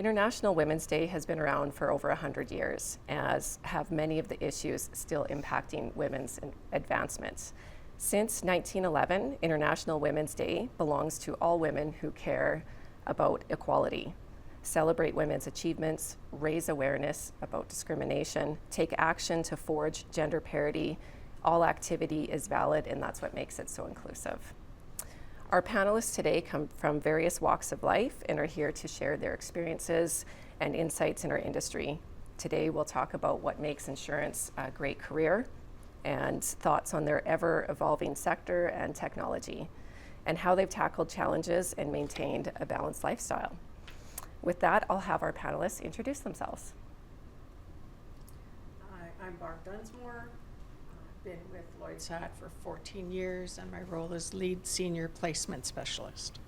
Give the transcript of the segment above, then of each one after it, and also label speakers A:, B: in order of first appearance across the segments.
A: International Women's Day has been around for over 100 years, as have many of the issues still impacting women's advancements. Since 1911, International Women's Day belongs to all women who care about equality, celebrate women's achievements, raise awareness about discrimination, take action to forge gender parity. All activity is valid, and that's what makes it so inclusive. Our panelists today come from various walks of life and are here to share their experiences and insights in our industry. Today we'll talk about what makes insurance a great career and thoughts on their ever-evolving sector and technology, and how they've tackled challenges and maintained a balanced lifestyle. With that, I'll have our panelists introduce themselves.
B: Hi, I'm Barb Dunsmore. I've been with Lloyd for 14 years, and my role is lead senior placement specialist.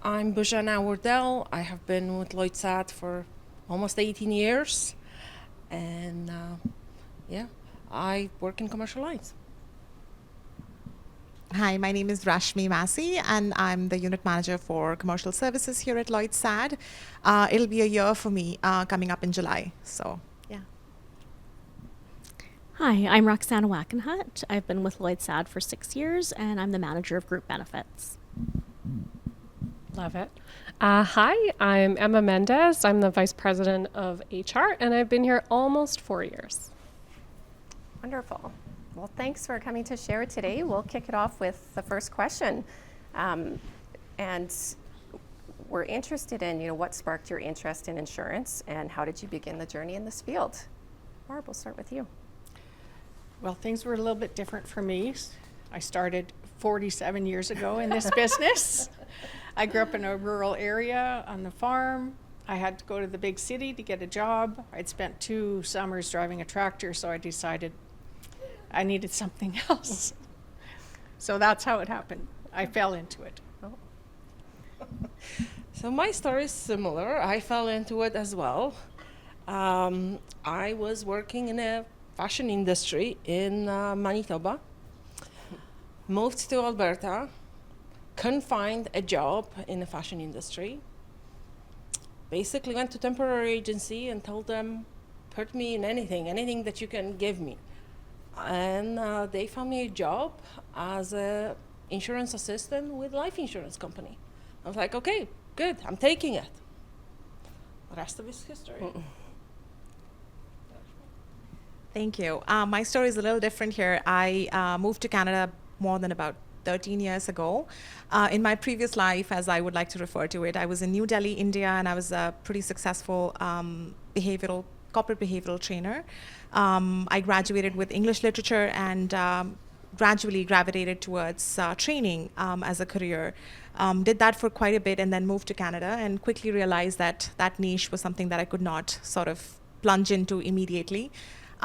C: I'm Bojana Wardell. I have been with Lloyd for almost 18 years, and I work in commercial lines.
D: Hi, my name is Rashmi Massey, and I'm the unit manager for commercial services here at Lloyd SAD. It'll be a year for me coming up in July, so yeah.
E: Hi, I'm Roxana Wackenhut. I've been with Lloyd SAD for 6 years, and I'm the manager of group benefits.
F: Love it. Hi, I'm Emma Mendez. I'm the vice president of HR, and I've been here almost 4 years.
A: Wonderful. Well, thanks for coming to share today. We'll kick it off with the first question. And we're interested in, what sparked your interest in insurance and how did you begin the journey in this field? Barb, we'll start with you.
B: Well, things were a little bit different for me. I started 47 years ago in this business. I grew up in a rural area on the farm. I had to go to the big city to get a job. I'd spent 2 summers driving a tractor, so I decided I needed something else. So that's how it happened. I fell into it.
A: Oh.
C: So my story is similar. I fell into it as well. I was working in a fashion industry in Manitoba, moved to Alberta, couldn't find a job in the fashion industry. Basically went to temporary agency and told them, put me in anything that you can give me. And they found me a job as an insurance assistant with life insurance company. I was like, okay, good, I'm taking it. The rest of it's history.
D: Thank you. My story is a little different here. I moved to Canada more than about 13 years ago. In my previous life, as I would like to refer to it, I was in New Delhi, India, and I was a pretty successful corporate behavioral trainer. I graduated with English literature and gradually gravitated towards training as a career. Did that for quite a bit and then moved to Canada and quickly realized that that niche was something that I could not sort of plunge into immediately.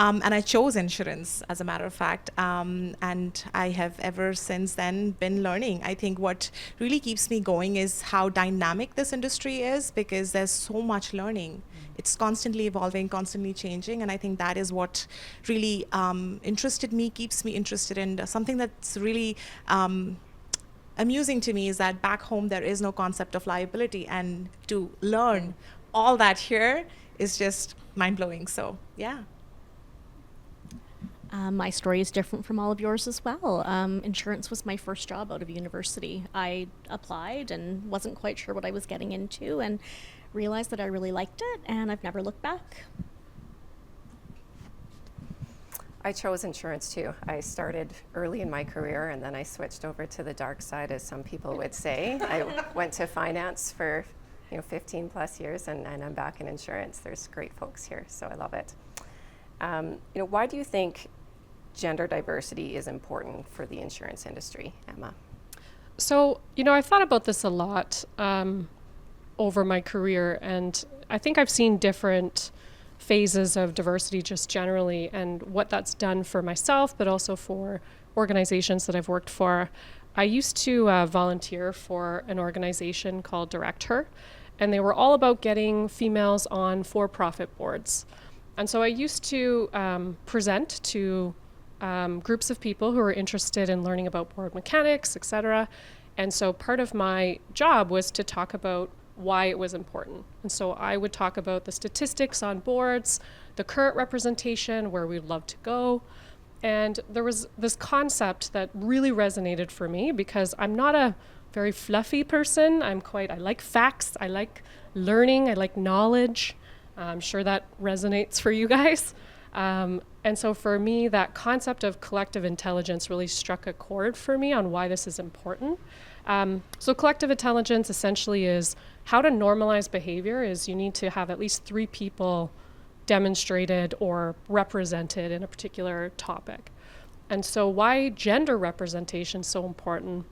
D: And I chose insurance, as a matter of fact, and I have ever since then been learning. I think what really keeps me going is how dynamic this industry is, because there's so much learning. It's constantly evolving, constantly changing, and I think that is what really interested me, keeps me interested in. Something that's really amusing to me is that back home there is no concept of liability, and to learn all that here is just mind-blowing, so yeah.
E: My story is different from all of yours as well. Insurance was my first job out of university. I applied and wasn't quite sure what I was getting into and realized that I really liked it, and I've never looked back.
A: I chose insurance too. I started early in my career and then I switched over to the dark side, as some people would say. I went to finance for 15 plus years and I'm back in insurance. There's great folks here, so I love it. Why do you think gender diversity is important for the insurance industry, Emma?
F: So, I've thought about this a lot over my career, and I think I've seen different phases of diversity just generally and what that's done for myself, but also for organizations that I've worked for. I used to volunteer for an organization called Direct Her, and they were all about getting females on for-profit boards. And so I used to present to groups of people who were interested in learning about board mechanics, etc. And so part of my job was to talk about why it was important. And so I would talk about the statistics on boards, the current representation, where we'd love to go. And there was this concept that really resonated for me because I'm not a very fluffy person. I like facts, I like learning, I like knowledge. I'm sure that resonates for you guys. And so for me, that concept of collective intelligence really struck a chord for me on why this is important. So collective intelligence essentially is how to normalize behavior is you need to have at least 3 people demonstrated or represented in a particular topic. And so why gender representation is so important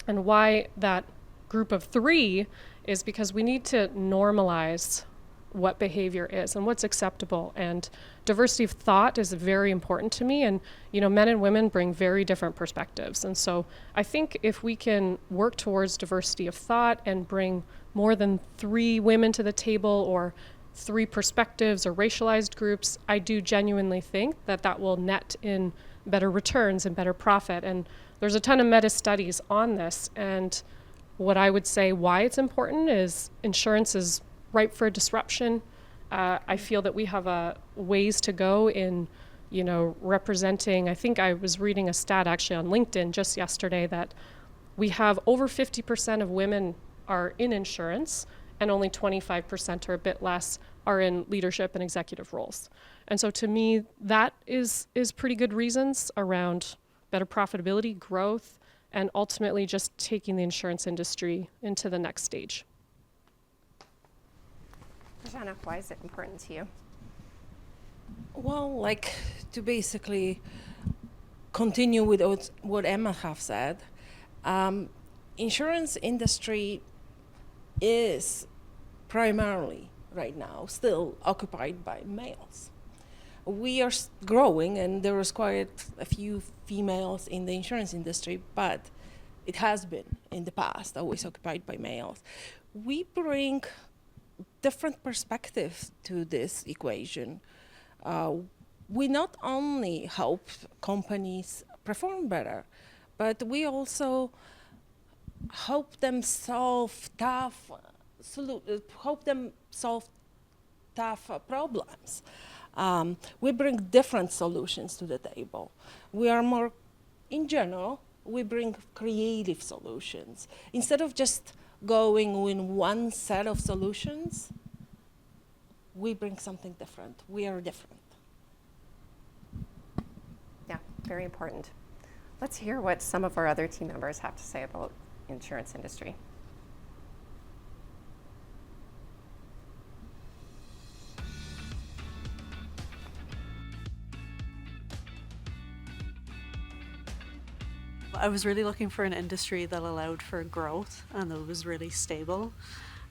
F: and why that group of 3 is because we need to normalize what behavior is and what's acceptable. And diversity of thought is very important to me. And, men and women bring very different perspectives. And so I think if we can work towards diversity of thought and bring more than 3 women to the table or 3 perspectives or racialized groups, I do genuinely think that will net in better returns and better profit. And there's a ton of meta studies on this. And what I would say why it's important is insurance is ripe for disruption. I feel that we have ways to go in, representing. I think I was reading a stat actually on LinkedIn just yesterday that we have over 50% of women are in insurance and only 25% or a bit less are in leadership and executive roles. And so to me, that is pretty good reasons around better profitability, growth, and ultimately just taking the insurance industry into the next stage.
A: Jana, why is it important to you?
C: Well, to basically continue with what Emma have said, insurance industry is primarily right now still occupied by males. We are growing and there is quite a few females in the insurance industry, but it has been in the past always occupied by males. We bring different perspectives to this equation. We not only help companies perform better, but we also help them solve tough problems. We bring different solutions to the table. In general, we bring creative solutions. Instead of just going with one set of solutions, we bring something different. We are different.
A: Yeah, very important. Let's hear what some of our other team members have to say about insurance industry.
G: I was really looking for an industry that allowed for growth and that was really stable.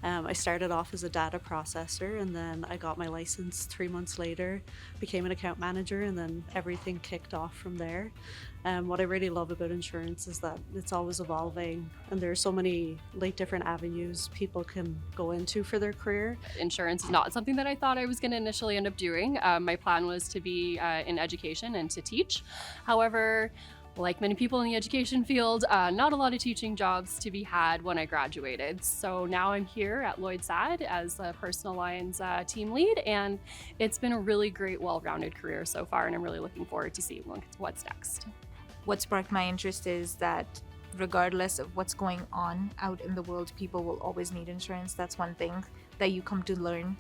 G: I started off as a data processor and then I got my license 3 months later, became an account manager, and then everything kicked off from there. What I really love about insurance is that it's always evolving and there are so many different avenues people can go into for their career.
H: Insurance is not something that I thought I was going to initially end up doing. My plan was to be in education and to teach. However, like many people in the education field, not a lot of teaching jobs to be had when I graduated. So now I'm here at Lloyd as a personal lines team lead, and it's been a really great, well-rounded career so far, and I'm really looking forward to seeing what's next.
I: What sparked my interest is that regardless of what's going on out in the world, people will always need insurance. That's one thing that you come to learn,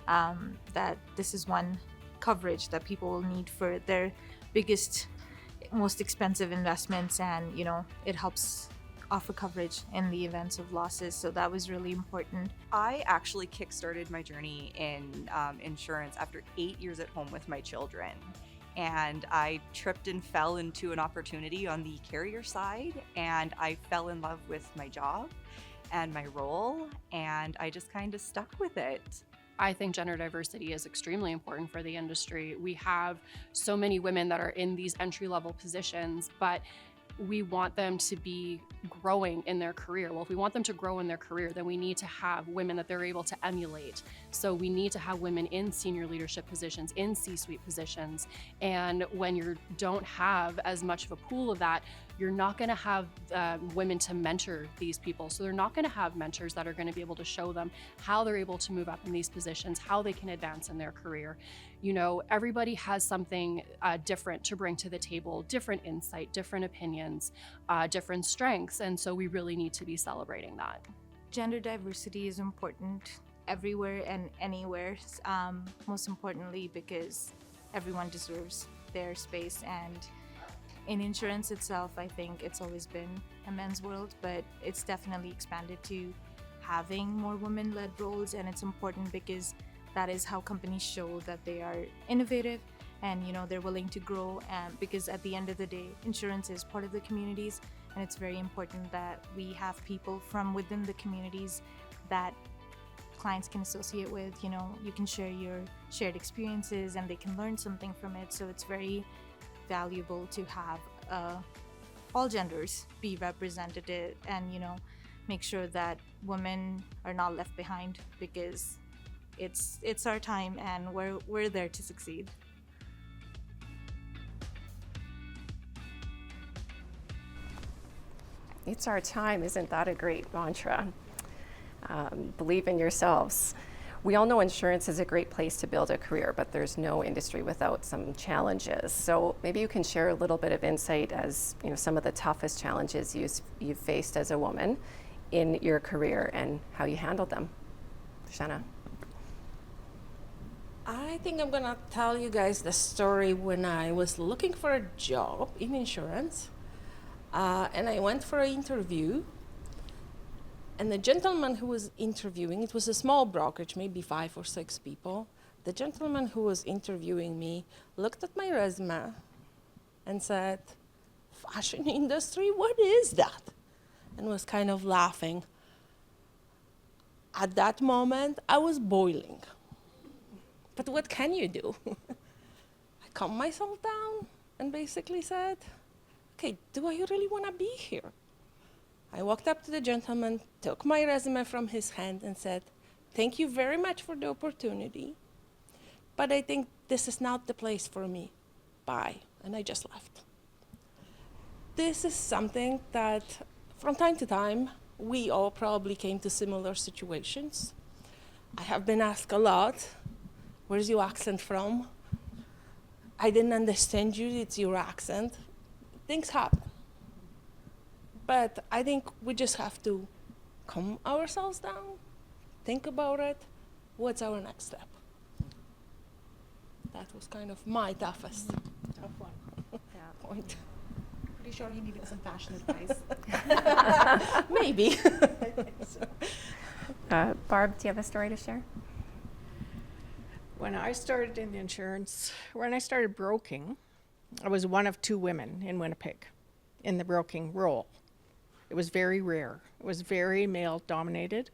I: that this is one coverage that people will need for their biggest, most expensive investments, and it helps offer coverage in the events of losses. So that was really important.
J: I actually kickstarted my journey in insurance after 8 years at home with my children. And I tripped and fell into an opportunity on the carrier side, and I fell in love with my job and my role, and I just kind of stuck with it.
H: I think gender diversity is extremely important for the industry. We have so many women that are in these entry-level positions, but we want them to be growing in their career. Well, if we want them to grow in their career, then we need to have women that they're able to emulate. So we need to have women in senior leadership positions, in C-suite positions. And when you don't have as much of a pool of that, you're not going to have women to mentor these people. So they're not going to have mentors that are going to be able to show them how they're able to move up in these positions, how they can advance in their career. You know, everybody has something different to bring to the table, different insight, different opinions, different strengths. And so we really need to be celebrating that.
I: Gender diversity is important everywhere and anywhere, most importantly because everyone deserves their space. And in insurance itself, I think it's always been a men's world, but it's definitely expanded to having more women-led roles, and it's important because that is how companies show that they are innovative and, you know, they're willing to grow. And because at the end of the day, insurance is part of the communities, and it's very important that we have people from within the communities that clients can associate with. You know, you can share your shared experiences and they can learn something from it. So it's very valuable to have all genders be represented and, you know, make sure that women are not left behind, because it's our time and we're there to succeed.
A: It's our time. Isn't that a great mantra? Believe in yourselves. We all know insurance is a great place to build a career, but there's no industry without some challenges. So maybe you can share a little bit of insight as, you know, some of the toughest challenges you've faced as a woman in your career and how you handled them. Shanna.
C: I think I'm gonna tell you guys the story when I was looking for a job in insurance, and I went for an interview. And the gentleman who was interviewing, it was a small brokerage, maybe 5 or 6 people. The gentleman who was interviewing me looked at my resume and said, "Fashion industry, what is that?" And was kind of laughing. At that moment, I was boiling. But what can you do? I calmed myself down and basically said, okay, do I really want to be here? I walked up to the gentleman, took my resume from his hand and said, "Thank you very much for the opportunity, but I think this is not the place for me. Bye." And I just left. This is something that from time to time, we all probably came to similar situations. I have been asked a lot, "Where's your accent from?" "I didn't understand you, it's your accent." Things happen. But I think we just have to calm ourselves down, think about it. What's our next step? That was kind of my toughest
B: Tough one.
C: point.
D: Pretty sure he needed some fashion advice.
C: Maybe.
A: Barb, do you have a story to share?
B: When I started in insurance, when I started broking, I was one of 2 women in Winnipeg in the broking role. It was very rare. It was very male dominated.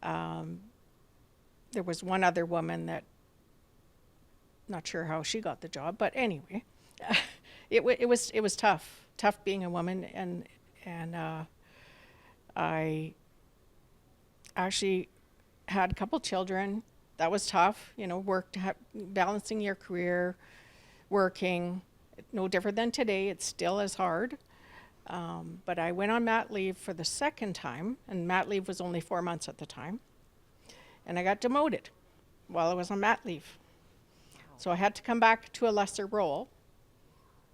B: There was one other woman that, not sure how she got the job, but anyway, it was tough being a woman, and I actually had a couple children. That was tough, you know, balancing your career, working, no different than today. It's still as hard. But I went on mat leave for the second time, and mat leave was only 4 months at the time. And I got demoted while I was on mat leave. So I had to come back to a lesser role.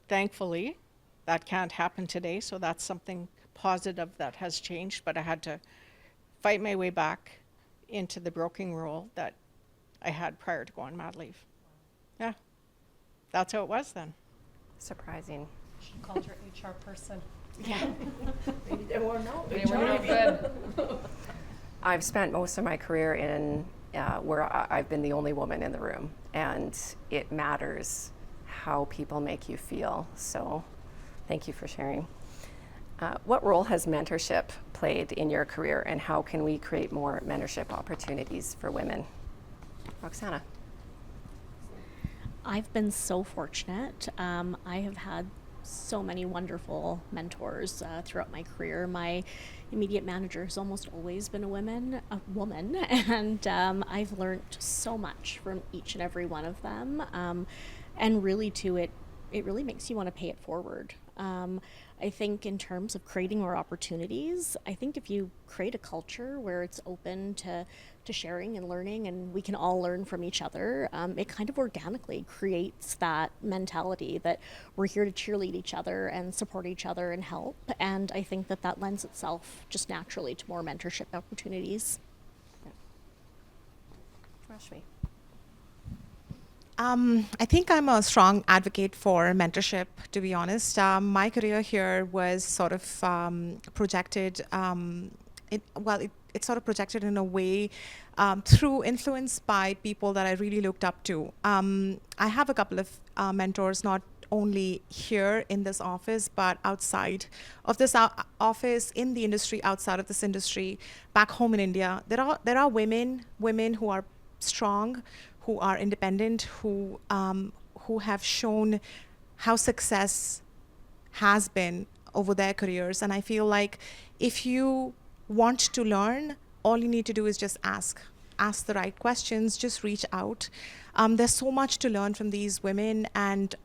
B: Thankfully, that can't happen today, so that's something positive that has changed, but I had to fight my way back into the broking role that I had prior to going on mat leave. Yeah, that's how it was then.
A: Surprising.
F: She called your HR person.
B: Yeah.
C: Maybe they were no.
F: They were no good.
A: I've spent most of my career in where I've been the only woman in the room, and it matters how people make you feel. So thank you for sharing. What role has mentorship played in your career, and how can we create more mentorship opportunities for women? Roxana.
E: I've been so fortunate. I have had so many wonderful mentors throughout my career. My immediate manager has almost always been a woman, and I've learned so much from each and every one of them. And really, too, it really makes you want to pay it forward. I think in terms of creating more opportunities, I think if you create a culture where it's open to sharing and learning and we can all learn from each other, it kind of organically creates that mentality that we're here to cheerlead each other and support each other and help. And I think that that lends itself just naturally to more mentorship opportunities.
A: Rashmi.
D: I think I'm a strong advocate for mentorship, to be honest. My career here was sort of projected, it sort of projected in a way through influence by people that I really looked up to. I have a couple of mentors, not only here in this office, but outside of this office, in the industry, outside of this industry, back home in India. There are women who are strong, who are independent, who have shown how success has been over their careers. And I feel like if you want to learn, all you need to do is just ask the right questions, just reach out. There's so much to learn from these women, and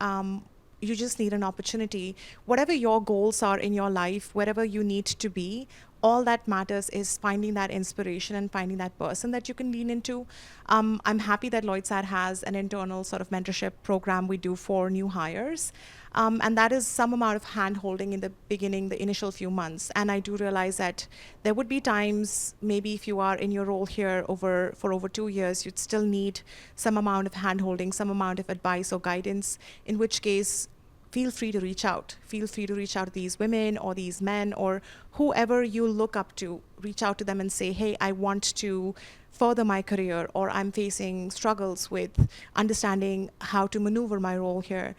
D: you just need an opportunity. Whatever your goals are in your life, wherever you need to be, all that matters is finding that inspiration and finding that person that you can lean into. I'm happy that Lloyd has an internal sort of mentorship program we do for new hires. And that is some amount of hand-holding in the beginning, the initial few months. And I do realize that there would be times, maybe if you are in your role here for over 2 years, you'd still need some amount of hand-holding, some amount of advice or guidance, in which case, feel free to reach out. Feel free to reach out to these women or these men or whoever you look up to. Reach out to them and say, hey, I want to further my career, or I'm facing struggles with understanding how to maneuver my role here.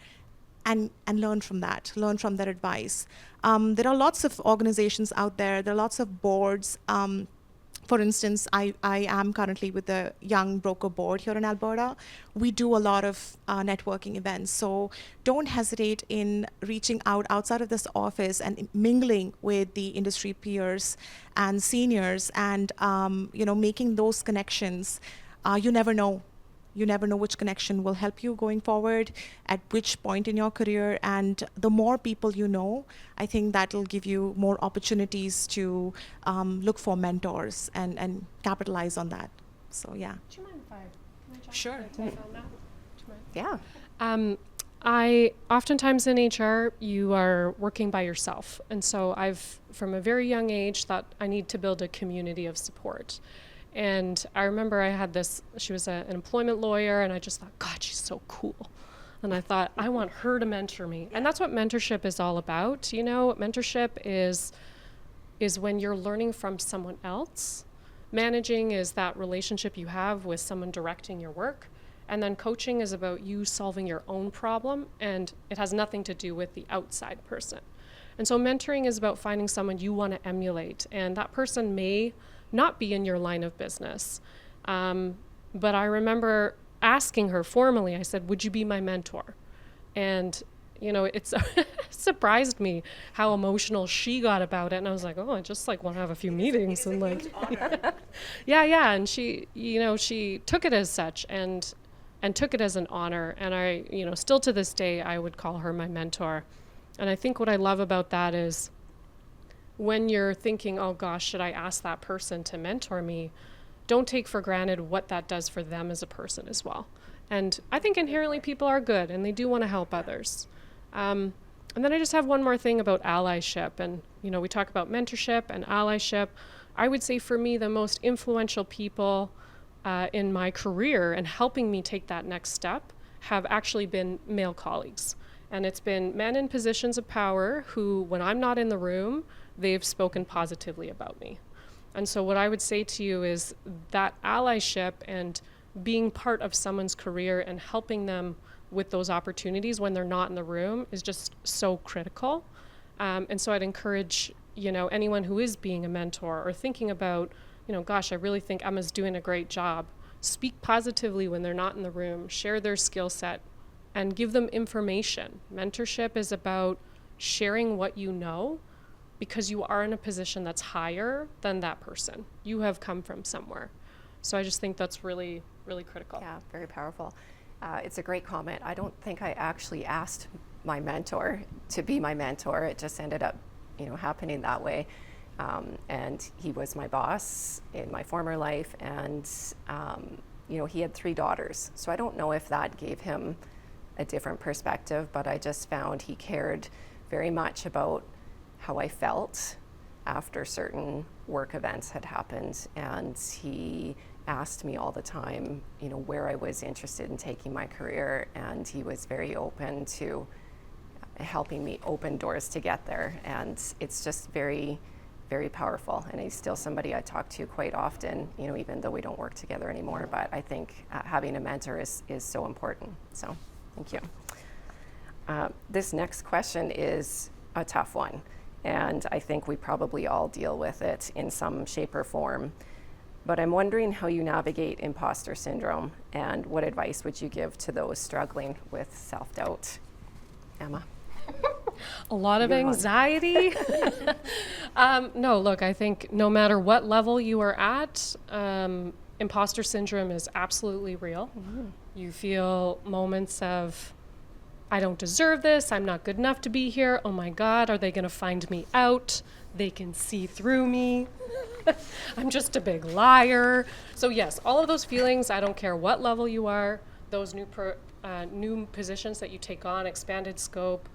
D: And learn from that, learn from their advice. There are lots of organizations out there. There are lots of boards. For instance, I am currently with the Young Broker Board here in Alberta. We do a lot of networking events. So don't hesitate in reaching out outside of this office and mingling with the industry peers and seniors and making those connections. You never know. You never know which connection will help you going forward, at which point in your career. And the more people you know, I think that'll give you more opportunities to look for mentors and capitalize on that. So, yeah.
F: Do you mind if can I jump
D: Sure.
F: in on that? Do you mind?
A: Yeah.
F: I oftentimes in HR, you are working by yourself. And so I've, from a very young age, thought I need to build a community of support. And I remember I had this, she was an employment lawyer, and I just thought, God, she's so cool. And I thought, I want her to mentor me. And that's what mentorship is all about. You know, mentorship is when you're learning from someone else. Managing is that relationship you have with someone directing your work. And then coaching is about you solving your own problem, and it has nothing to do with the outside person. And so mentoring is about finding someone you want to emulate. And that person may not be in your line of business. But I remember asking her formally, I said, would you be my mentor? And, it surprised me how emotional she got about it. And I was like, oh, I just want to have a few meetings. And yeah. And she, she took it as such and took it as an honor. And I, still to this day, I would call her my mentor. And I think what I love about that is, when you're thinking, oh gosh, should I ask that person to mentor me? Don't take for granted what that does for them as a person as well. And I think inherently people are good and they do want to help others. And then I just have one more thing about allyship. And, we talk about mentorship and allyship. I would say for me, the most influential people in my career and helping me take that next step have actually been male colleagues. And it's been men in positions of power who, when I'm not in the room, they've spoken positively about me. And so what I would say to you is that allyship and being part of someone's career and helping them with those opportunities when they're not in the room is just so critical. And so I'd encourage, anyone who is being a mentor or thinking about, gosh, I really think Emma's doing a great job. Speak positively when they're not in the room, share their skill set, and give them information. Mentorship is about sharing what you know, because you are in a position that's higher than that person. You have come from somewhere. So I just think that's really, really critical.
A: Yeah, very powerful. It's a great comment. I don't think I actually asked my mentor to be my mentor. It just ended up, happening that way. And he was my boss in my former life, and he had 3 daughters. So I don't know if that gave him a different perspective, but I just found he cared very much about how I felt after certain work events had happened, and he asked me all the time, where I was interested in taking my career, and he was very open to helping me open doors to get there. And it's just very, very powerful, and he's still somebody I talk to quite often, even though we don't work together anymore. But I think having a mentor is so important. So thank you. This next question is a tough one, and I think we probably all deal with it in some shape or form. But I'm wondering how you navigate imposter syndrome, and what advice would you give to those struggling with self-doubt? Emma?
F: A lot of anxiety. No, look, I think no matter what level you are at, imposter syndrome is absolutely real. Mm-hmm. You feel moments of, I don't deserve this, I'm not good enough to be here, oh my God, are they gonna find me out? They can see through me. I'm just a big liar. So yes, all of those feelings, I don't care what level you are, those new positions that you take on, expanded scope,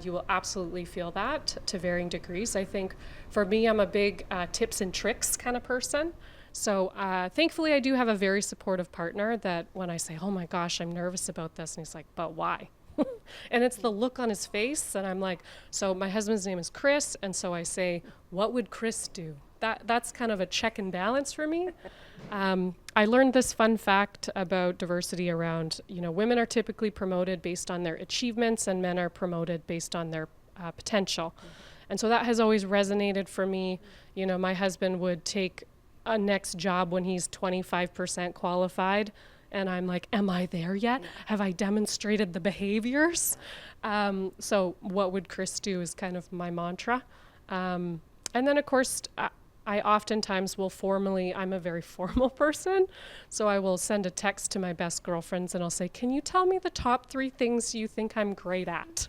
F: you will absolutely feel that to varying degrees. I think for me, I'm a big tips and tricks kind of person. So thankfully, I do have a very supportive partner that when I say, oh my gosh, I'm nervous about this, and he's like, but why? And it's the look on his face, and I'm like, so my husband's name is Chris, and so I say, what would Chris do? That's kind of a check and balance for me. I learned this fun fact about diversity around, women are typically promoted based on their achievements, and men are promoted based on their potential. And so that has always resonated for me. My husband would take a next job when he's 25% qualified, and I'm like, am I there yet? Have I demonstrated the behaviors? So what would Chris do is kind of my mantra. And then of course, I oftentimes will I'm a very formal person, so I will send a text to my best girlfriends and I'll say, can you tell me the top 3 things you think I'm great at?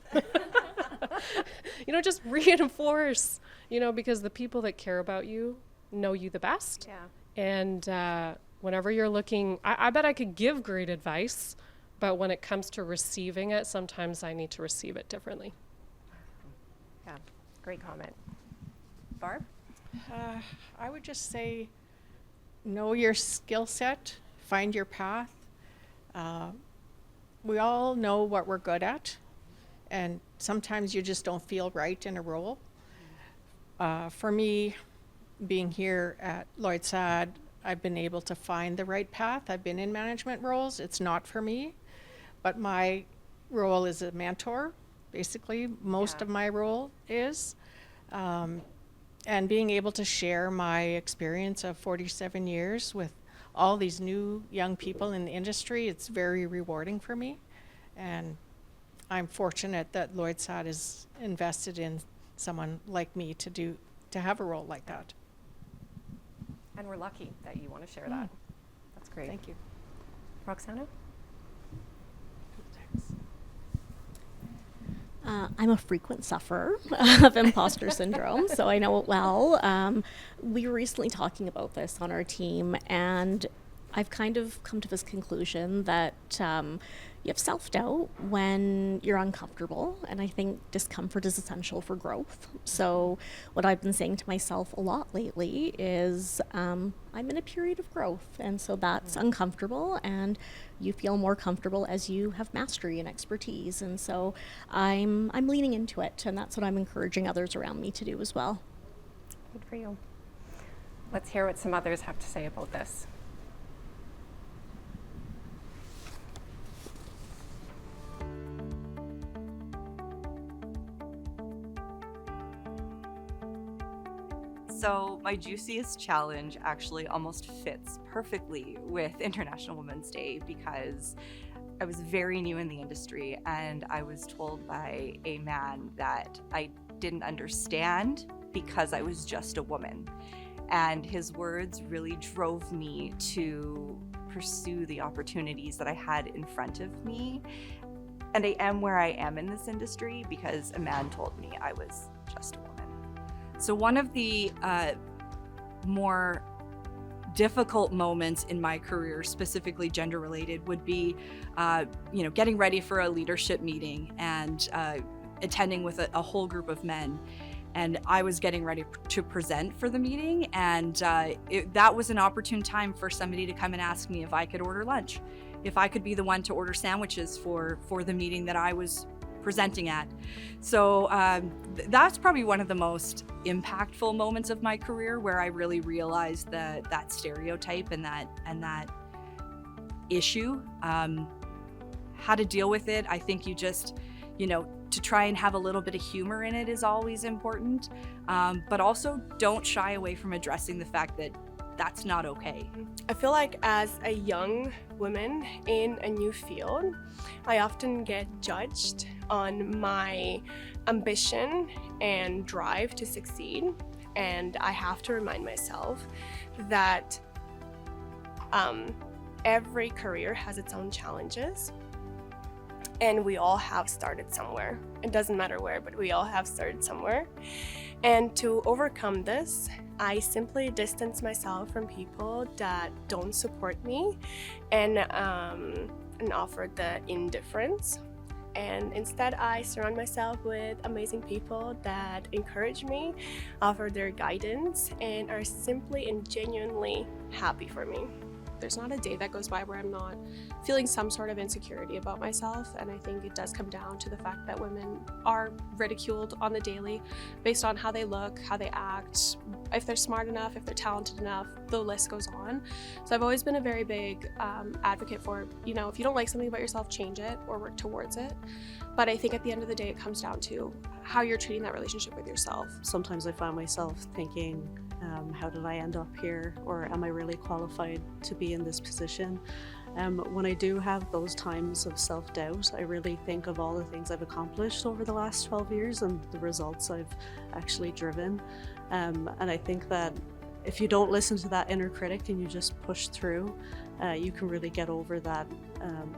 F: Just reinforce, because the people that care about you know you the best. Yeah. And whenever you're looking, I bet I could give great advice, but when it comes to receiving it, sometimes I need to receive it differently.
A: Yeah, great comment. Barb?
B: I would just say, know your skill set, find your path. We all know what we're good at, and sometimes you just don't feel right in a role. For me, being here at Lloyd SAD, I've been able to find the right path. I've been in management roles. It's not for me, but my role is a mentor. Basically, most of my role is. And being able to share my experience of 47 years with all these new young people in the industry, it's very rewarding for me. And I'm fortunate that Lloyd SAD is invested in someone like me to have a role like that.
A: And we're lucky that you want to share that. That's great.
B: Thank you.
A: Roxana?
E: I'm a frequent sufferer of imposter syndrome, so I know it well. We were recently talking about this on our team, and I've kind of come to this conclusion that you have self-doubt when you're uncomfortable, and I think discomfort is essential for growth. So what I've been saying to myself a lot lately is I'm in a period of growth, and so that's uncomfortable, and you feel more comfortable as you have mastery and expertise. And so I'm leaning into it, and that's what I'm encouraging others around me to do as well.
A: Good for you. Let's hear what some others have to say about this.
J: So my juiciest challenge actually almost fits perfectly with International Women's Day because I was very new in the industry and I was told by a man that I didn't understand because I was just a woman. And his words really drove me to pursue the opportunities that I had in front of me. And I am where I am in this industry because a man told me I was just a woman. So one of the more difficult moments in my career, specifically gender related, would be getting ready for a leadership meeting and attending with a whole group of men. And I was getting ready to present for the meeting, and that was an opportune time for somebody to come and ask me if I could order lunch, if I could be the one to order sandwiches for the meeting that I was presenting at. So that's probably one of the most impactful moments of my career, where I really realized that stereotype and that issue. How to deal with it, I think you just, to try and have a little bit of humor in it is always important, but also don't shy away from addressing the fact that that's not okay.
K: I feel like as a young woman in a new field, I often get judged on my ambition and drive to succeed, and I have to remind myself that every career has its own challenges. And we all have started somewhere. It doesn't matter where, but we all have started somewhere. And to overcome this, I simply distance myself from people that don't support me and offer the indifference. And instead, I surround myself with amazing people that encourage me, offer their guidance, and are simply and genuinely happy for me.
L: There's not a day that goes by where I'm not feeling some sort of insecurity about myself, and I think it does come down to the fact that women are ridiculed on the daily based on how they look, how they act, if they're smart enough, if they're talented enough, the list goes on. So I've always been a very big advocate for, if you don't like something about yourself, change it or work towards it. But I think at the end of the day, it comes down to how you're treating that relationship with yourself.
G: Sometimes I find myself thinking, how did I end up here, or am I really qualified to be in this position? When I do have those times of self-doubt, I really think of all the things I've accomplished over the last 12 years and the results I've actually driven. And I think that if you don't listen to that inner critic and you just push through, you can really get over that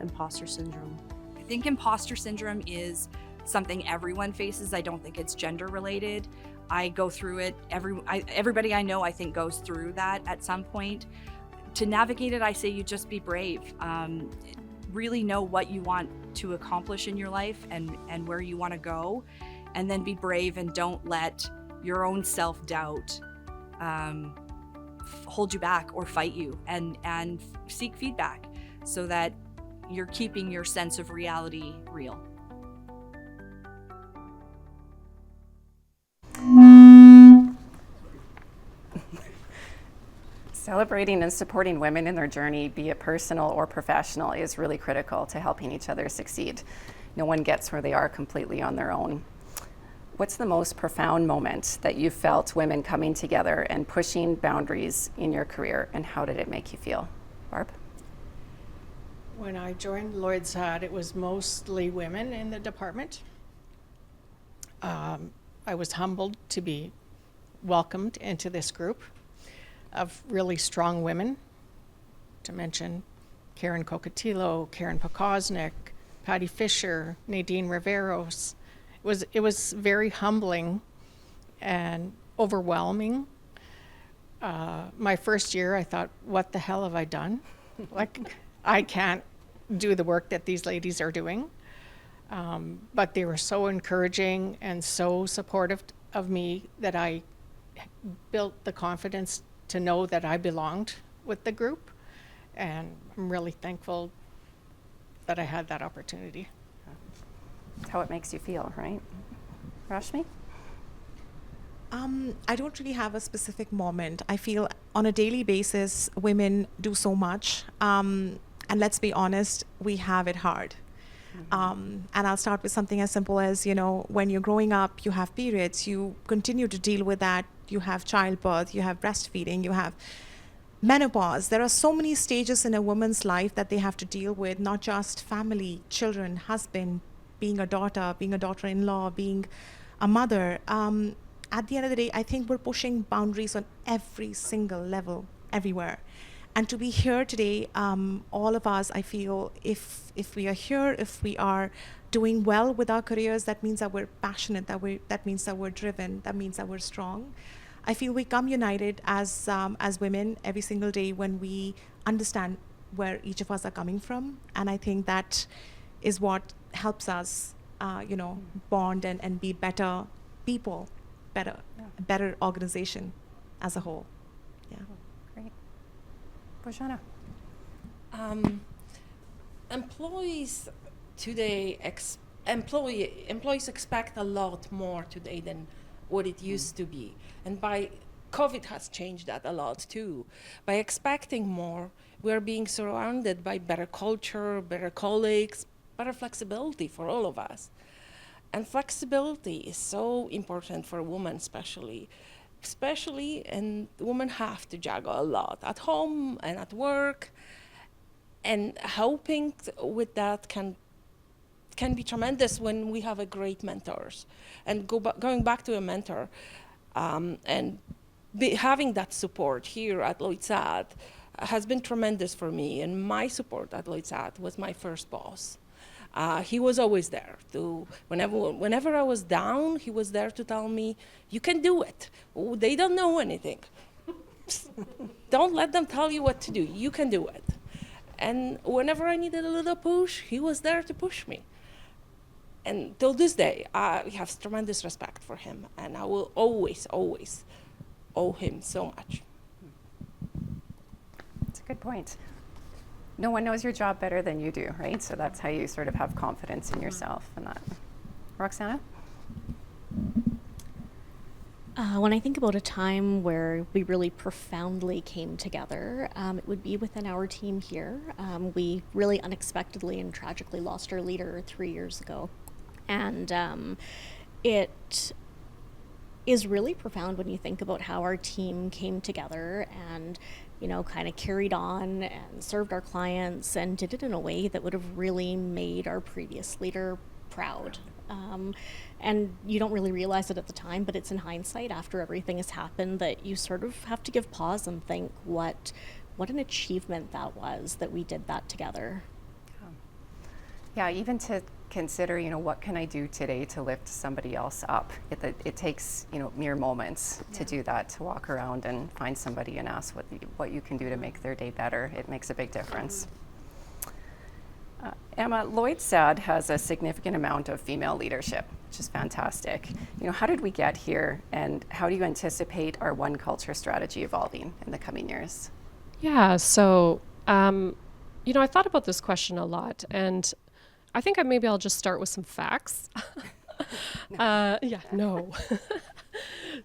G: imposter syndrome.
J: I think imposter syndrome is something everyone faces. I don't think it's gender related. I go through it. Everybody I know, I think, goes through that at some point. To navigate it, I say you just be brave. Really know what you want to accomplish in your life and where you want to go, and then be brave and don't let your own self-doubt hold you back or fight you, and seek feedback so that you're keeping your sense of reality real.
A: Celebrating and supporting women in their journey, be it personal or professional, is really critical to helping each other succeed. No one gets where they are completely on their own. What's the most profound moment that you felt women coming together and pushing boundaries in your career, and how did it make you feel? Barb?
B: When I joined Lloyd's Hut, it was mostly women in the department. I was humbled to be welcomed into this group of really strong women, to mention Karen Cocatillo, Karen Pokaznik, Patty Fisher, Nadine Riveros. It was very humbling and overwhelming. My first year, I thought, what the hell have I done? Like, I can't do the work that these ladies are doing. But they were so encouraging and so supportive of me that I built the confidence to know that I belonged with the group. And I'm really thankful that I had that opportunity.
A: That's how it makes you feel, right? Rashmi?
D: I don't really have a specific moment. I feel on a daily basis, women do so much. And let's be honest, we have it hard. And I'll start with something as simple as, when you're growing up, you have periods, you continue to deal with that. You have childbirth, you have breastfeeding, you have menopause. There are so many stages in a woman's life that they have to deal with, not just family, children, husband, being a daughter-in-law, being a mother. At the end of the day, I think we're pushing boundaries on every single level, everywhere. And to be here today, all of us, I feel, if we are here, if we are doing well with our careers, that means that we're passionate, that means that we're driven, that means that we're strong. I feel we come united as women every single day when we understand where each of us are coming from, and I think that is what helps us, bond and be better people, better organization as a whole. Yeah.
M: Great. Bojana.
C: Employees today, employees expect a lot more today than what it used to be. And by COVID has changed that a lot too. By expecting more, we're being surrounded by better culture, better colleagues, better flexibility for all of us. And flexibility is so important for women especially, and women have to juggle a lot at home and at work, and helping with that can be tremendous when we have a great mentors. And going back to a mentor, and having that support here at Lloyd has been tremendous for me. And my support at Lloyd was my first boss. He was always there whenever I was down, he was there to tell me, you can do it. Oh, they don't know anything. Don't let them tell you what to do. You can do it. And whenever I needed a little push, he was there to push me. And till this day, I have tremendous respect for him, and I will always, always owe him so much.
M: That's a good point. No one knows your job better than you do, right? So that's how you sort of have confidence in yourself and that. Roxana?
E: When I think about a time where we really profoundly came together, it would be within our team here. We really unexpectedly and tragically lost our leader 3 years ago. And it is really profound when you think about how our team came together and, kind of carried on and served our clients and did it in a way that would have really made our previous leader proud. And you don't really realize it at the time, but it's in hindsight after everything has happened that you sort of have to give pause and think what an achievement that was, that we did that together.
M: Yeah, even to consider, what can I do today to lift somebody else up? It takes, mere moments to do that, to walk around and find somebody and ask what you can do to make their day better. It makes a big difference. Emma, Lloyd has a significant amount of female leadership, which is fantastic. How did we get here, and how do you anticipate our One Culture strategy evolving in the coming years?
F: Yeah, so, I thought about this question a lot, and I think maybe I'll just start with some facts.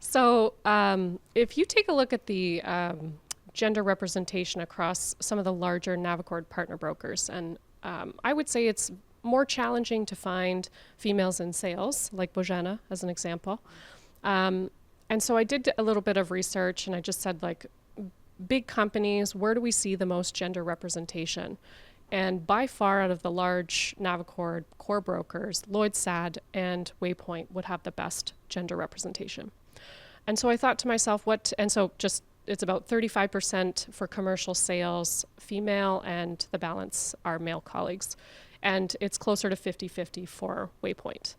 F: So if you take a look at the gender representation across some of the larger Navicord partner brokers, and I would say it's more challenging to find females in sales, like Bojana as an example. And so I did a little bit of research, and I just said, big companies, where do we see the most gender representation? And by far, out of the large Navicord core brokers, Lloyd and Waypoint would have the best gender representation. And so I thought to myself, it's about 35% for commercial sales, female, and the balance are male colleagues. And it's closer to 50-50 for Waypoint.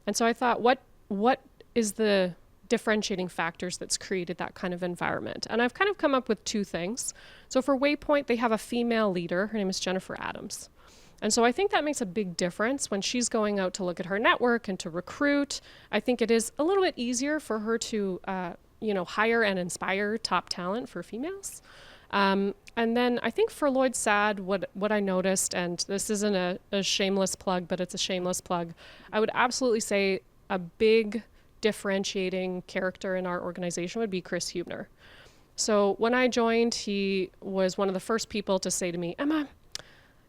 F: And so I thought, what is the differentiating factors that's created that kind of environment? And I've kind of come up with two things. So for Waypoint, they have a female leader. Her name is Jennifer Adams. And so I think that makes a big difference when she's going out to look at her network and to recruit. I think it is a little bit easier for her to hire and inspire top talent for females. And then I think for Lloyd what I noticed, and this isn't a shameless plug, but it's a shameless plug, I would absolutely say a big differentiating character in our organization would be Chris Hubner. So when I joined, he was one of the first people to say to me, Emma,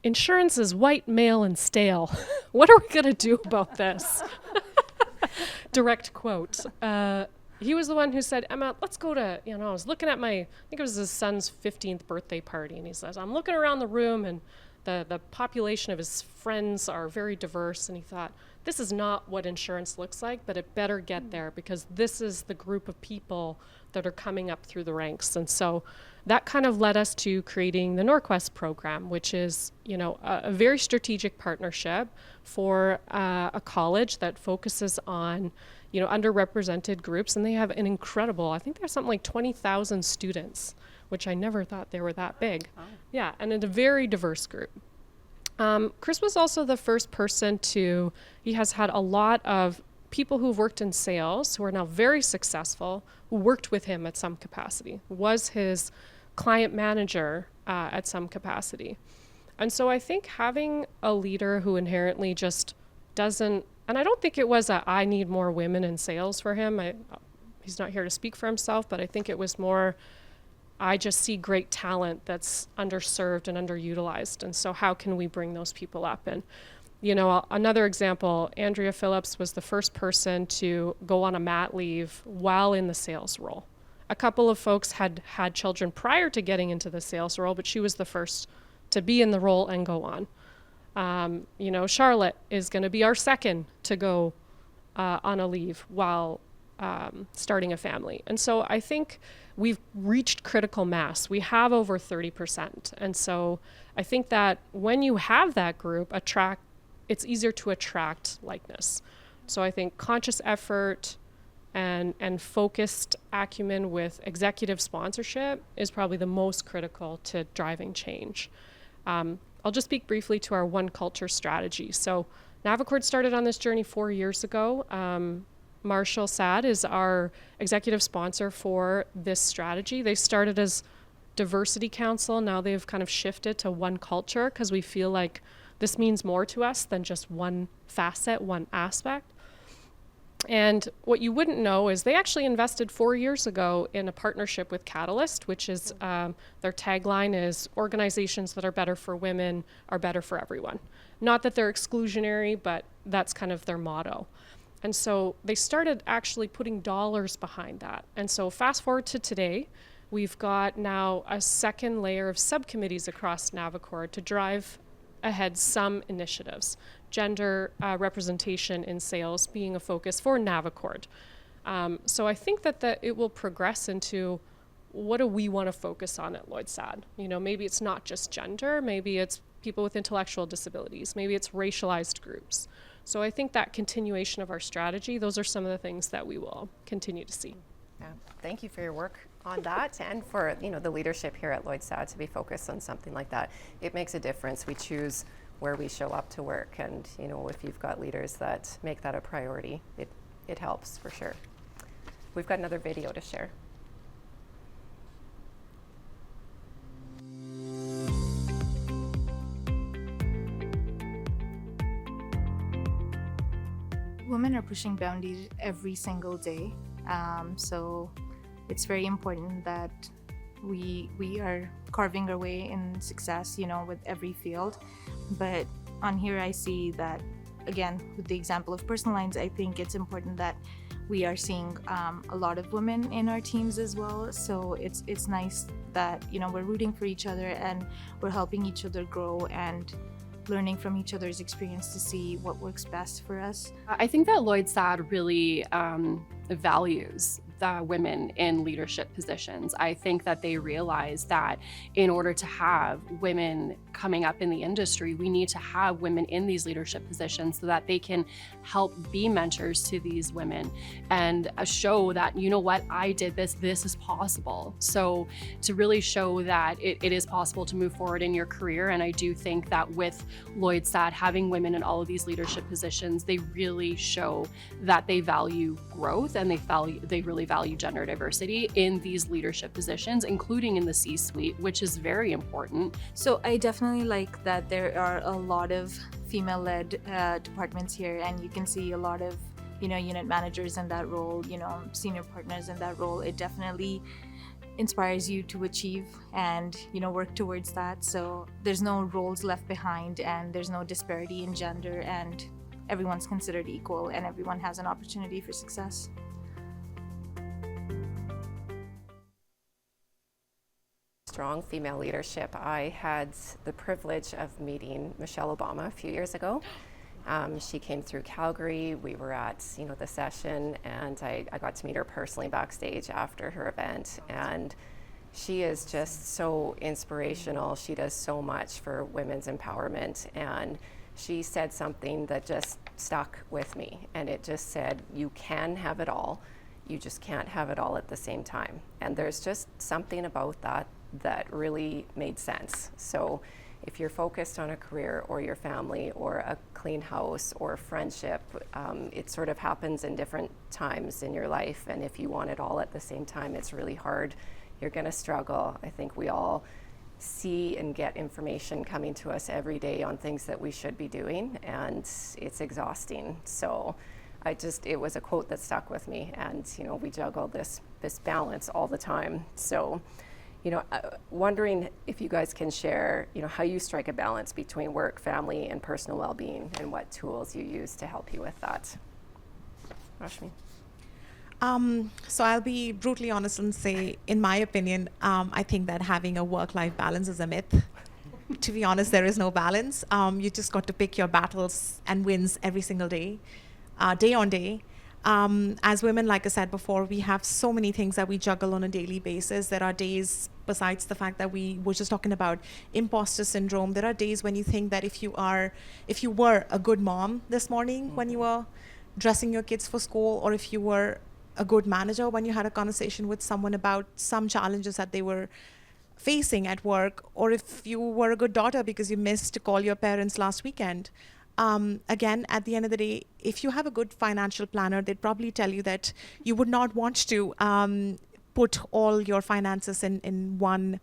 F: insurance is white, male, and stale. What are we going to do about this? Direct quote. He was the one who said, Emma, let's go to, I was looking at I think it was his son's 15th birthday party, and he says, I'm looking around the room, and the population of his friends are very diverse, and he thought, this is not what insurance looks like, but it better get there because this is the group of people that are coming up through the ranks. And so that kind of led us to creating the Norquest program, which is, you know, a very strategic partnership for a college that focuses on, you know, underrepresented groups. And they have an incredible, I think there's something like 20,000 students, which I never thought they were that big. Oh. Yeah, and in a very diverse group. Chris was also the first person he has had a lot of people who've worked in sales who are now very successful, who worked with him at some capacity, was his client manager at some capacity. And so I think having a leader who inherently just doesn't, and I don't think it was I need more women in sales for him. He's not here to speak for himself, but I think it was more, I just see great talent that's underserved and underutilized. And so how can we bring those people up? And, you know, another example, Andrea Phillips was the first person to go on a mat leave while in the sales role. A couple of folks had had children prior to getting into the sales role, but she was the first to be in the role and go on. You know, Charlotte is going to be our second to go on a leave while starting a family. And so I think we've reached critical mass. We have over 30%. And so I think that when you have that group, it's easier to attract likeness. So I think conscious effort and focused acumen with executive sponsorship is probably the most critical to driving change. I'll just speak briefly to our One Culture strategy. So Navicord started on this journey 4 years ago. Marshall Sad is our executive sponsor for this strategy. They started as Diversity Council. Now they've kind of shifted to One Culture because we feel like this means more to us than just one facet, one aspect. And what you wouldn't know is they actually invested 4 years ago in a partnership with Catalyst, which is their tagline is organizations that are better for women are better for everyone. Not that they're exclusionary, but that's kind of their motto. And so they started actually putting dollars behind that. And so fast forward to today, we've got now a second layer of subcommittees across Navicord to drive ahead some initiatives. Gender representation in sales being a focus for Navicord. So I think that it will progress into what do we want to focus on at Lloyd Sad? You know, maybe it's not just gender, maybe it's people with intellectual disabilities, maybe it's racialized groups. So I think that continuation of our strategy, those are some of the things that we will continue to see.
M: Yeah, thank you for your work on that and for, you know, the leadership here at Lloyd Sad to be focused on something like that. It makes a difference. We choose where we show up to work, and, you know, if you've got leaders that make that a priority, it helps for sure. We've got another video to share.
I: Women are pushing boundaries every single day, so it's very important that we are carving our way in success, you know, with every field. But on here I see that, again, with the example of personal lines, I think it's important that we are seeing a lot of women in our teams as well. So it's nice that, you know, we're rooting for each other and we're helping each other grow and learning from each other's experience to see what works best for us.
H: I think that Lloyd Sad really values the women in leadership positions. I think that they realize that in order to have women coming up in the industry, we need to have women in these leadership positions so that they can help be mentors to these women and show that, you know what, I did this is possible. So to really show that it is possible to move forward in your career. And I do think that with Lloyd Sad having women in all of these leadership positions, they really show that they value growth and they really value gender diversity in these leadership positions, including in the C-suite, which is very important.
I: So I definitely like that there are a lot of female-led departments here, and you can see a lot of, you know, unit managers in that role, you know, senior partners in that role. It definitely inspires you to achieve and, you know, work towards that. So there's no roles left behind and there's no disparity in gender, and everyone's considered equal and everyone has an opportunity for success.
A: strong female leadership. I had the privilege of meeting Michelle Obama a few years ago. She came through Calgary. We were at the session, and I got to meet her personally backstage after her event. And she is just so inspirational. She does so much for women's empowerment. And she said something that just stuck with me. And it just said, you can have it all. You just can't have it all at the same time. And there's just something about that that really made sense. So if you're focused on a career or your family or a clean house or friendship, it sort of happens in different times in your life. And if you want it all at the same time, it's really hard. You're going to struggle. I think we all see and get information coming to us every day on things that we should be doing, and it's exhausting. So it was a quote that stuck with me, and we juggle this balance all the time. So wondering if you guys can share how you strike a balance between work, family, and personal well-being, and what tools you use to help you with that. Rashmi?
D: So I'll be brutally honest and say, in my opinion, I think that having a work-life balance is a myth. To be honest, there is no balance. You just got to pick your battles and wins every single day, day on day. As women, like I said before, we have so many things that we juggle on a daily basis. There are days, besides the fact that we were just talking about imposter syndrome, there are days when you think that if you were a good mom this morning when you were dressing your kids for school, or if you were a good manager when you had a conversation with someone about some challenges that they were facing at work, or if you were a good daughter because you missed to call your parents last weekend. Again, at the end of the day, if you have a good financial planner, they'd probably tell you that you would not want to put all your finances in one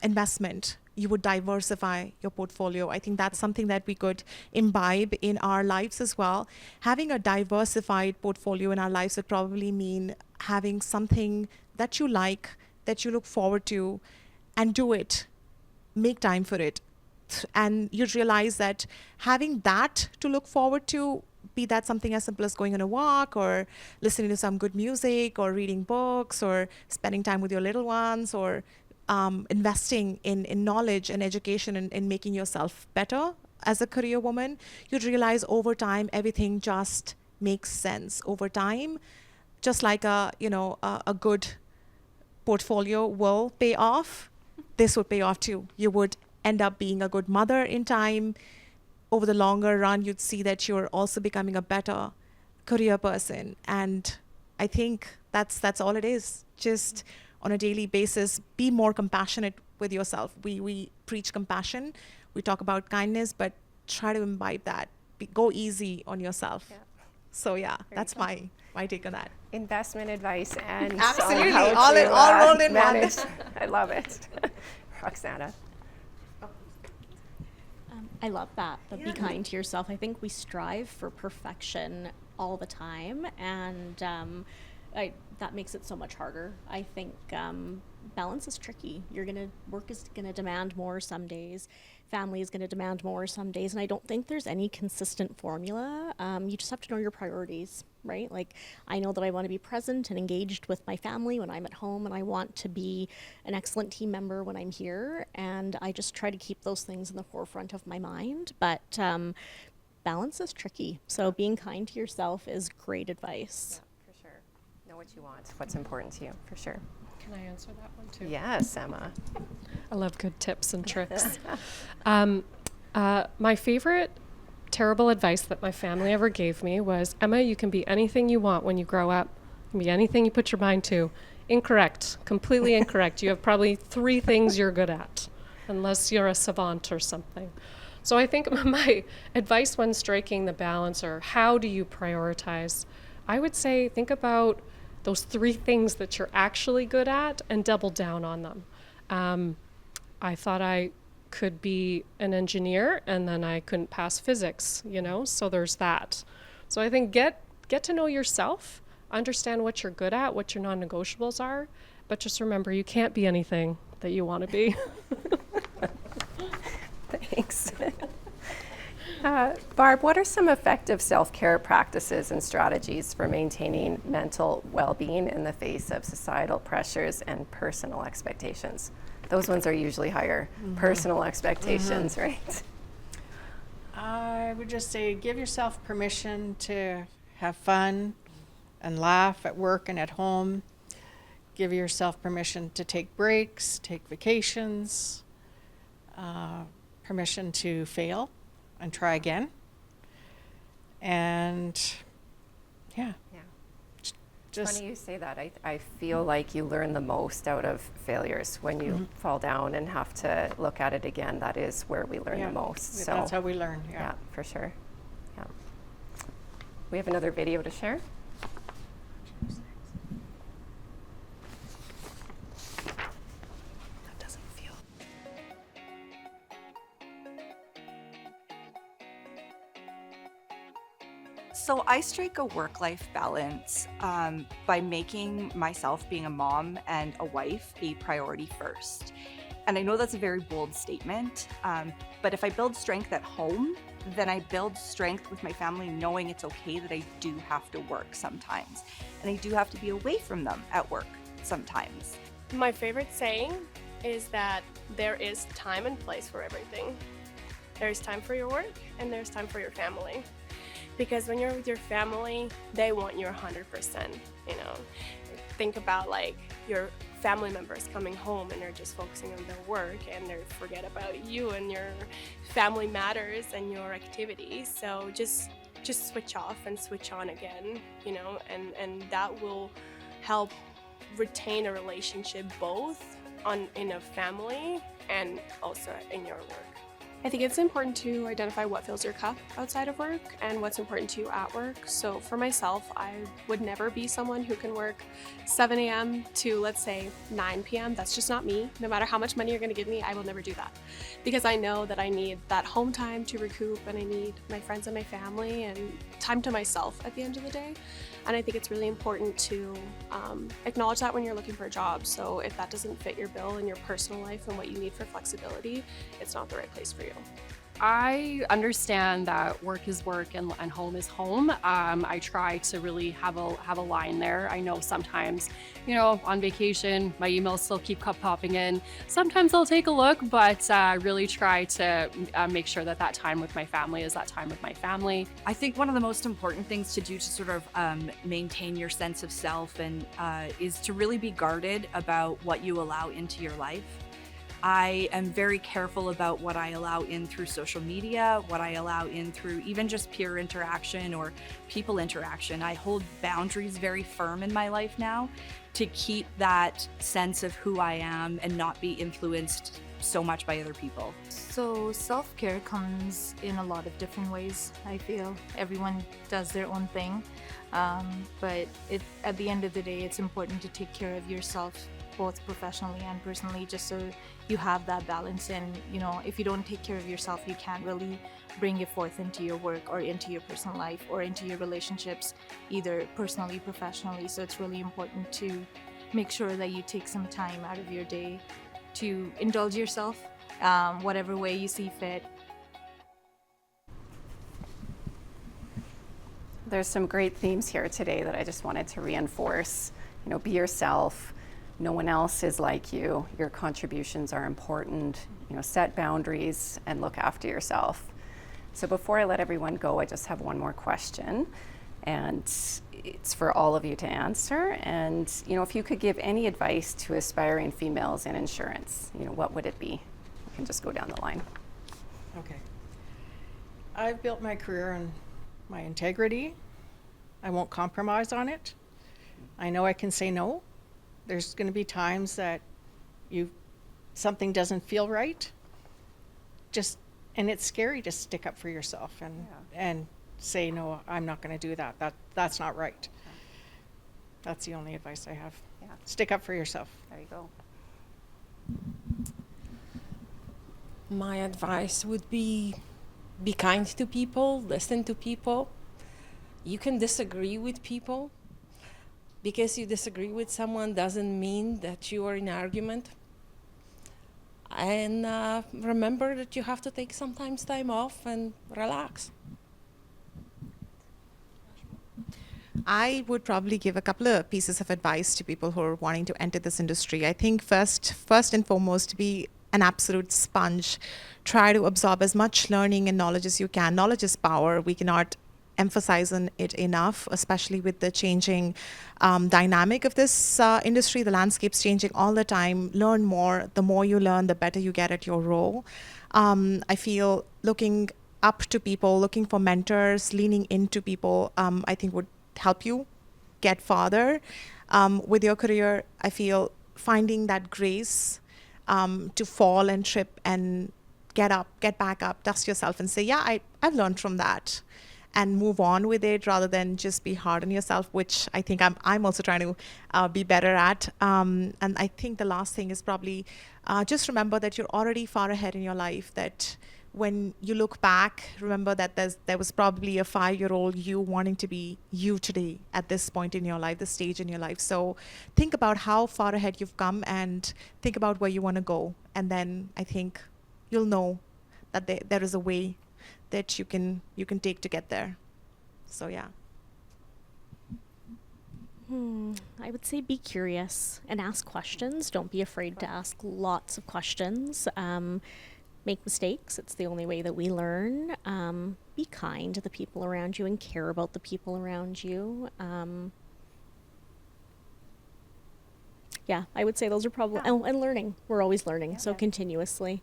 D: investment. You would diversify your portfolio. I think that's something that we could imbibe in our lives as well. Having a diversified portfolio in our lives would probably mean having something that you like, that you look forward to, and do it. Make time for it. And you'd realize that having that to look forward to, be that something as simple as going on a walk or listening to some good music or reading books or spending time with your little ones, or investing in knowledge and education and making yourself better as a career woman, you'd realize over time everything just makes sense. Over time, just like a good portfolio will pay off, this would pay off too. You would end up being a good mother in time. Over the longer run, you'd see that you're also becoming a better career person. And I think that's all it is. Just on a daily basis, be more compassionate with yourself. We preach compassion, we talk about kindness, but try to imbibe that. Go easy on yourself. Yeah. So yeah, that's my take on that.
A: Investment advice and
D: absolutely
A: how
D: all rolled in
A: manage.
D: one.
A: I love it. Roxana.
E: I love that, but be kind to yourself. I think we strive for perfection all the time, and that makes it so much harder. I think balance is tricky. Work is gonna demand more some days, family is gonna demand more some days, and I don't think there's any consistent formula. You just have to know your priorities, right? Like, I know that I want to be present and engaged with my family when I'm at home, and I want to be an excellent team member when I'm here, and I just try to keep those things in the forefront of my mind. But balance is tricky, so being kind to yourself is great advice.
A: Yeah, for sure. Know what you want, what's important to you, for sure.
F: Can I answer that one too?
A: Yes, Emma.
F: I love good tips and tricks. My favorite terrible advice that my family ever gave me was, Emma, you can be anything you want when you grow up. You can be anything you put your mind to. Incorrect. Completely incorrect. You have probably 3 things you're good at, unless you're a savant or something. So I think my advice when striking the balance, or how do you prioritize, I would say think about those 3 things that you're actually good at and double down on them. I thought I could be an engineer, and then I couldn't pass physics, so there's that. So I think get to know yourself, understand what you're good at, what your non-negotiables are, but just remember you can't be anything that you want to be.
A: Thanks. Barb, what are some effective self-care practices and strategies for maintaining mental well-being in the face of societal pressures and personal expectations? Those ones are usually higher. Personal expectations, right?
B: I would just say give yourself permission to have fun and laugh at work and at home. Give yourself permission to take breaks, take vacations, permission to fail and try again. And yeah.
A: It's funny you say that. I feel like you learn the most out of failures when you fall down and have to look at it again. That is where we learn the most. So
B: that's how we learn.
A: yeah, for sure. Yeah. We have another video to share. That doesn't feel.
J: So I strike a work-life balance by making myself being a mom and a wife a priority first. And I know that's a very bold statement, but if I build strength at home, then I build strength with my family, knowing it's okay that I do have to work sometimes. And I do have to be away from them at work sometimes.
K: My favorite saying is that there is time and place for everything. There's time for your work and there's time for your family. Because when you're with your family, they want you 100%, you know. Think about like your family members coming home and they're just focusing on their work and they forget about you and your family matters and your activities. So just switch off and switch on again, you know, and that will help retain a relationship both in a family and also in your work.
L: I think it's important to identify what fills your cup outside of work and what's important to you at work. So for myself, I would never be someone who can work 7 a.m. to, let's say, 9 p.m. That's just not me. No matter how much money you're going to give me, I will never do that. Because I know that I need that home time to recoup and I need my friends and my family and time to myself at the end of the day. And I think it's really important to acknowledge that when you're looking for a job. So if that doesn't fit your bill in your personal life and what you need for flexibility, it's not the right place for you.
H: I understand that work is work and home is home. I try to really have a line there. I know sometimes, you know, on vacation, my emails still keep popping in. Sometimes I'll take a look, but really try to make sure that that time with my family is that time with my family.
N: I think one of the most important things to do to sort of maintain your sense of self and is to really be guarded about what you allow into your life. I am very careful about what I allow in through social media, what I allow in through even just peer interaction or people interaction. I hold boundaries very firm in my life now to keep that sense of who I am and not be influenced so much by other people.
I: So self-care comes in a lot of different ways. I feel everyone does their own thing, but at the end of the day, it's important to take care of yourself, both professionally and personally, just so you have that balance. And you know, if you don't take care of yourself, you can't really bring it forth into your work or into your personal life or into your relationships, either personally, professionally. So it's really important to make sure that you take some time out of your day to indulge yourself, whatever way you see fit.
A: There's some great themes here today that I just wanted to reinforce. You know, be yourself. No one else is like you. Your contributions are important. You know, set boundaries and look after yourself. So before I let everyone go, I just have one more question, and it's for all of you to answer. And you know, if you could give any advice to aspiring females in insurance, you know, what would it be? You can just go down the line.
B: Okay. I've built my career on my integrity. I won't compromise on it. I know I can say no. There's going to be times that something doesn't feel right. And it's scary to stick up for yourself and say, no, I'm not going to do that. That's not right. Yeah. That's the only advice I have. Yeah. Stick up for yourself.
A: There you go.
C: My advice would be kind to people, listen to people. You can disagree with people. Because you disagree with someone doesn't mean that you are in argument. and remember that you have to take sometimes time off and relax.
D: I would probably give a couple of pieces of advice to people who are wanting to enter this industry. I think first and foremost, be an absolute sponge. Try to absorb as much learning and knowledge as you can. Knowledge is power. We cannot emphasize on it enough, especially with the changing dynamic of this industry. The landscape's changing all the time. Learn more. The more you learn, the better you get at your role. I feel looking up to people, looking for mentors, leaning into people, I think would help you get farther with your career. I feel finding that grace to fall and trip and get up, get back up, dust yourself and say, yeah, I've learned from that, and move on with it rather than just be hard on yourself, which I think I'm also trying to be better at. And I think the last thing is probably just remember that you're already far ahead in your life, that when you look back, remember that there was probably a 5-year-old you wanting to be you today at this point in your life, this stage in your life. So think about how far ahead you've come and think about where you want to go. And then I think you'll know that there is a way that you can take to get there. So yeah.
E: I would say be curious and ask questions. Don't be afraid to ask lots of questions. Make mistakes. It's the only way that we learn. Be kind to the people around you and care about the people around you. Yeah, I would say those are probably, and learning. We're always learning, so continuously.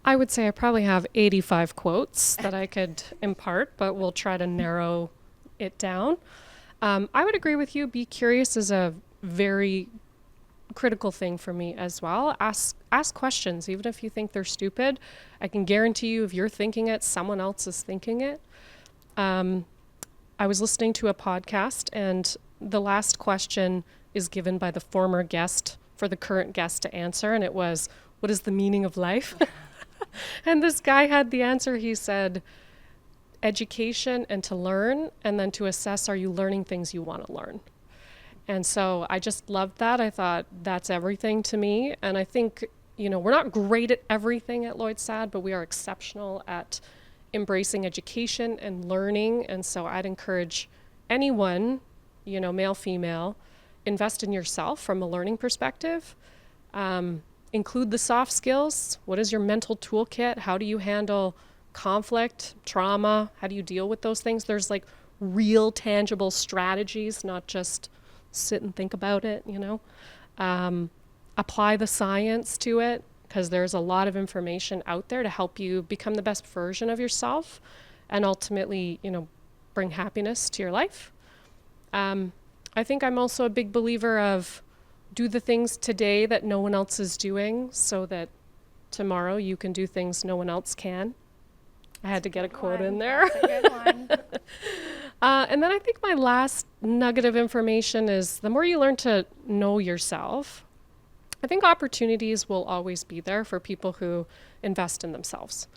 F: I would say I probably have 85 quotes that I could impart, but we'll try to narrow it down. I would agree with you. Be curious is a very critical thing for me as well. Ask questions, even if you think they're stupid. I can guarantee you if you're thinking it, someone else is thinking it. I was listening to a podcast, and the last question is given by the former guest for the current guest to answer, and it was, what is the meaning of life? And this guy had the answer. He said, education and to learn, and then to assess, are you learning things you want to learn? And so I just loved that. I thought that's everything to me. And I think, we're not great at everything at Lloyd SAD, but we are exceptional at embracing education and learning. And so I'd encourage anyone, male, female, invest in yourself from a learning perspective. Include the soft skills. What is your mental toolkit? How do you handle conflict, trauma? How do you deal with those things? There's like real tangible strategies, not just sit and think about it, apply the science to it, because there's a lot of information out there to help you become the best version of yourself and ultimately, bring happiness to your life. I think I'm also a big believer of do the things today that no one else is doing so that tomorrow you can do things no one else can. I had to get a quote in there.
M: That's a good one.
F: And then I think my last nugget of information is the more you learn to know yourself, I think opportunities will always be there for people who invest in themselves.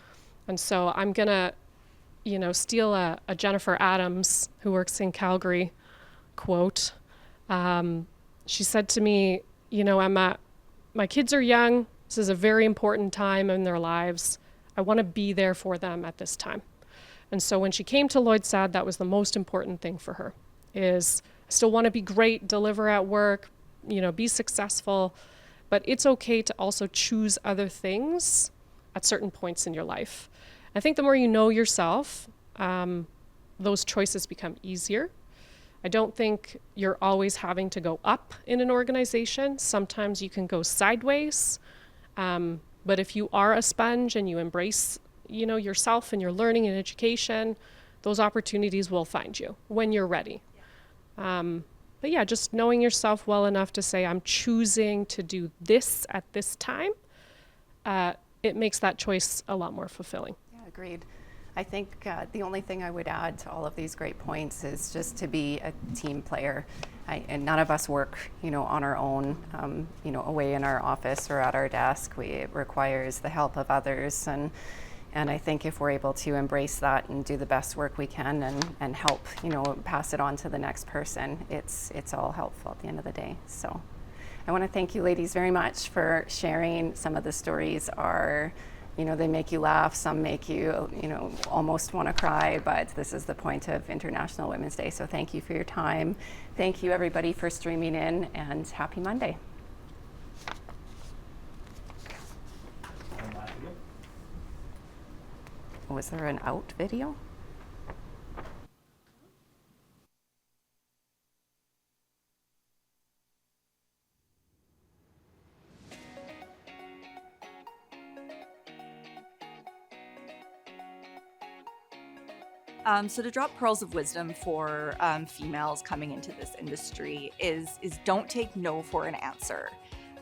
F: And so I'm going to, steal a Jennifer Adams, who works in Calgary, quote. She said to me, Emma, my kids are young. This is a very important time in their lives. I want to be there for them at this time. And so when she came to Lloyd SAD, that was the most important thing for her, is I still want to be great, deliver at work, be successful, but it's okay to also choose other things at certain points in your life. I think the more you know yourself, those choices become easier. I don't think you're always having to go up in an organization. Sometimes you can go sideways. But if you are a sponge and you embrace, yourself and your learning and education, those opportunities will find you when you're ready. But yeah, just knowing yourself well enough to say, I'm choosing to do this at this time, it makes that choice a lot more fulfilling.
M: Yeah, agreed. I think the only thing I would add to all of these great points is just to be a team player. And none of us work, on our own, away in our office or at our desk. It requires the help of others. And I think if we're able to embrace that and do the best work we can and help, pass it on to the next person, it's all helpful at the end of the day. So I want to thank you ladies very much for sharing. Some of the stories are, they make you laugh, some make you, almost want to cry, but this is the point of International Women's Day. So thank you for your time. Thank you everybody for streaming in, and happy Monday. Was there an out video?
J: So to drop pearls of wisdom for females coming into this industry is don't take no for an answer.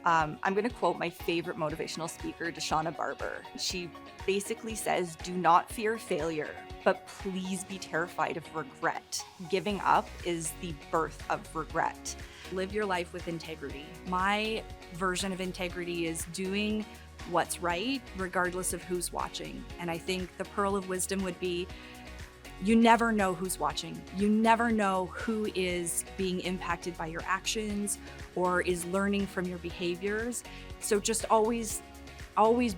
J: I'm going to quote my favorite motivational speaker, Deshauna Barber. She basically says, do not fear failure, but please be terrified of regret. Giving up is the birth of regret.
N: Live your life with integrity. My version of integrity is doing what's right, regardless of who's watching. And I think the pearl of wisdom would be, you never know who's watching. You never know who is being impacted by your actions or is learning from your behaviors. So just always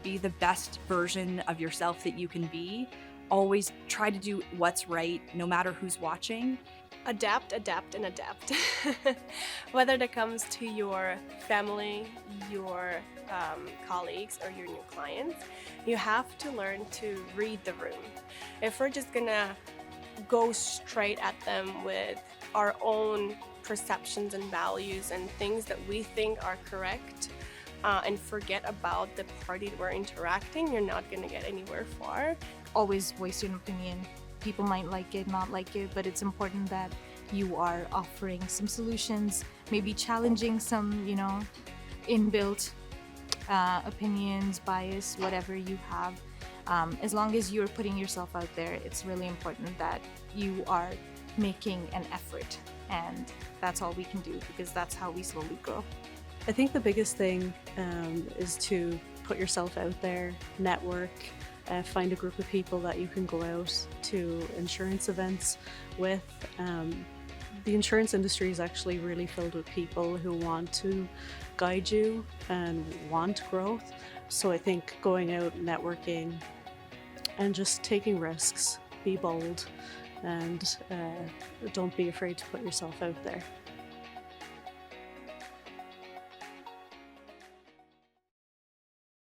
N: be the best version of yourself that you can be. Always try to do what's right, no matter who's watching.
L: Adapt, adapt, and adapt. Whether that comes to your family, your colleagues, or your new clients, you have to learn to read the room. If we're just gonna go straight at them with our own perceptions and values and things that we think are correct, and forget about the party we're interacting, you're not gonna get anywhere far.
I: Always voice your opinion. People might like it, not like it, but it's important that you are offering some solutions, maybe challenging some, inbuilt opinions, bias, whatever you have. As long as you're putting yourself out there, it's really important that you are making an effort, and that's all we can do, because that's how we slowly grow.
G: I think the biggest thing is to put yourself out there, network, find a group of people that you can go out to insurance events with. The insurance industry is actually really filled with people who want to guide you and want growth. So I think going out, networking, and just taking risks, be bold, and don't be afraid to put yourself out there.